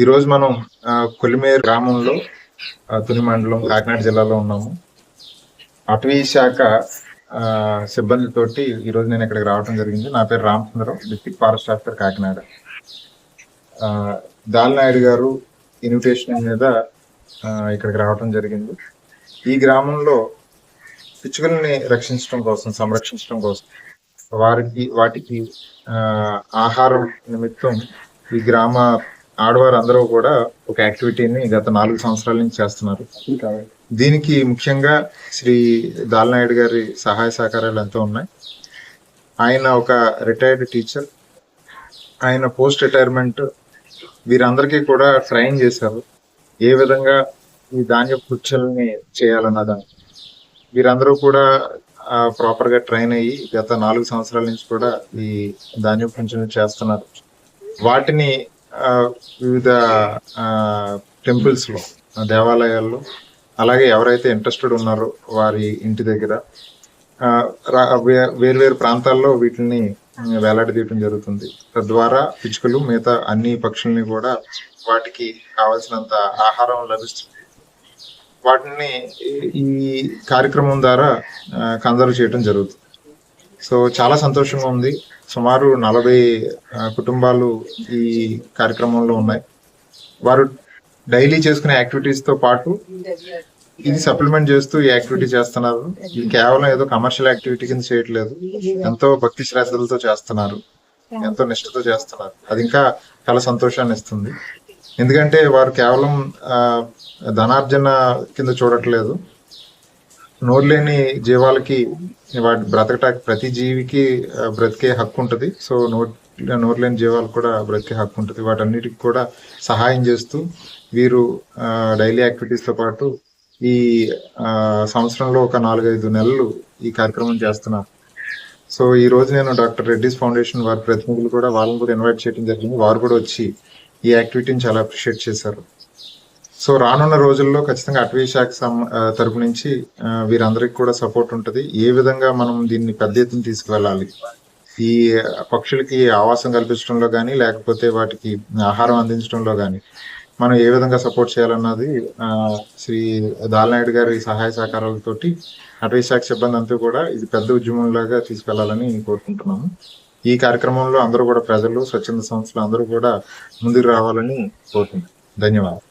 ఈ రోజు మనం కొలిమేరు గ్రామంలో తుని మండలం కాకినాడ జిల్లాలో ఉన్నాము. అటవీ శాఖ సిబ్బందితోటి ఈ రోజు నేను ఇక్కడికి రావడం జరిగింది. నా పేరు Ramachandram, district forest officer Kakinada. Dalnaidu గారు ఇన్విటేషన్ మీద ఇక్కడికి రావడం జరిగింది. ఈ గ్రామంలో పిచ్చుకల్ని రక్షించడం కోసం, సంరక్షించడం కోసం, వాటికి ఆహారం నిమిత్తం ఈ గ్రామ ఆడవారు అందరూ కూడా ఒక యాక్టివిటీని గత 4 సంవత్సరాల నుంచి చేస్తున్నారు. దీనికి ముఖ్యంగా శ్రీ దాల్నాయుడు గారి సహాయ సహకారాలు ఎంతో ఉన్నాయి. ఆయన ఒక రిటైర్డ్ టీచర్. ఆయన పోస్ట్ రిటైర్మెంట్ వీరందరికీ కూడా ట్రైన్ చేశారు, ఏ విధంగా ఈ ధాన్య పుచ్చల్ని చేయాలన్నదాన్ని. వీరందరూ కూడా ప్రాపర్ గా ట్రైన్ అయ్యి గత 4 సంవత్సరాల నుంచి కూడా ఈ ధాన్య పుంజుని చేస్తున్నారు. వాటిని వివిధ టెంపుల్స్ లో, దేవాలయాల్లో, అలాగే ఎవరైతే ఇంట్రెస్టెడ్ ఉన్నారో వారి ఇంటి దగ్గర వేర్వేరు ప్రాంతాల్లో వీటిని వేలాడదీయటం జరుగుతుంది. తద్వారా పిచ్చుకలు, మిగతా అన్ని పక్షుల్ని కూడా వాటికి కావాల్సినంత ఆహారం లభిస్తుంది. వాటిని ఈ కార్యక్రమం ద్వారా కన్జర్వ్ చేయడం జరుగుతుంది. సో చాలా సంతోషంగా ఉంది. సుమారు 40 కుటుంబాలు ఈ కార్యక్రమంలో ఉన్నాయి. వారు డైలీ చేసుకునే యాక్టివిటీస్ తో పాటు ఇది సప్లిమెంట్ చేస్తూ ఈ యాక్టివిటీ చేస్తున్నారు. ఇది కేవలం ఏదో కమర్షియల్ యాక్టివిటీ కింద చేయట్లేదు, ఎంతో భక్తి శ్రద్ధలతో చేస్తున్నారు, ఎంతో నిష్ఠతో చేస్తున్నారు. అది ఇంకా చాలా సంతోషాన్ని ఇస్తుంది. ఎందుకంటే వారు కేవలం ధనార్జన కింద చూడట్లేదు. నోరులేని జీవాలకి వాటి బ్రతకటానికి, ప్రతి జీవికి బ్రతికే హక్కు ఉంటుంది. సో నోరులేని జీవాలకు కూడా బ్రతికే హక్కు ఉంటుంది. వాటన్నిటికి కూడా సహాయం చేస్తూ వీరు డైలీ యాక్టివిటీస్ తో పాటు ఈ సంవత్సరంలో ఒక 4-5 నెలలు ఈ కార్యక్రమం చేస్తున్నారు. సో ఈ రోజు నేను డాక్టర్ రెడ్డిస్ ఫౌండేషన్ వారి ప్రతినిధులు కూడా, వాళ్ళని కూడా ఇన్వైట్ చేయడం జరిగింది. వారు కూడా వచ్చి ఈ యాక్టివిటీని చాలా అప్రిషియేట్ చేశారు. సో రానున్న రోజుల్లో ఖచ్చితంగా అటవీ శాఖ తరపు నుంచి వీరందరికి కూడా సపోర్ట్ ఉంటుంది. ఏ విధంగా మనం దీన్ని పెద్ద ఎత్తున తీసుకువెళ్ళాలి, ఈ పక్షులకి ఆవాసం కల్పించడంలో కానీ, లేకపోతే వాటికి ఆహారం అందించడంలో కానీ మనం ఏ విధంగా సపోర్ట్ చేయాలన్నది శ్రీ దాల్నాయుడు గారి సహాయ సహకారాలతోటి అటవీ శాఖ సిబ్బంది అంతా కూడా ఇది పెద్ద ఉద్యమంలాగా తీసుకెళ్లాలని కోరుకుంటున్నాము. ఈ కార్యక్రమంలో అందరూ కూడా, ప్రజలు, స్వచ్ఛంద సంస్థలు అందరూ కూడా ముందుకు రావాలని కోరుకుంటున్నాం. ధన్యవాదాలు.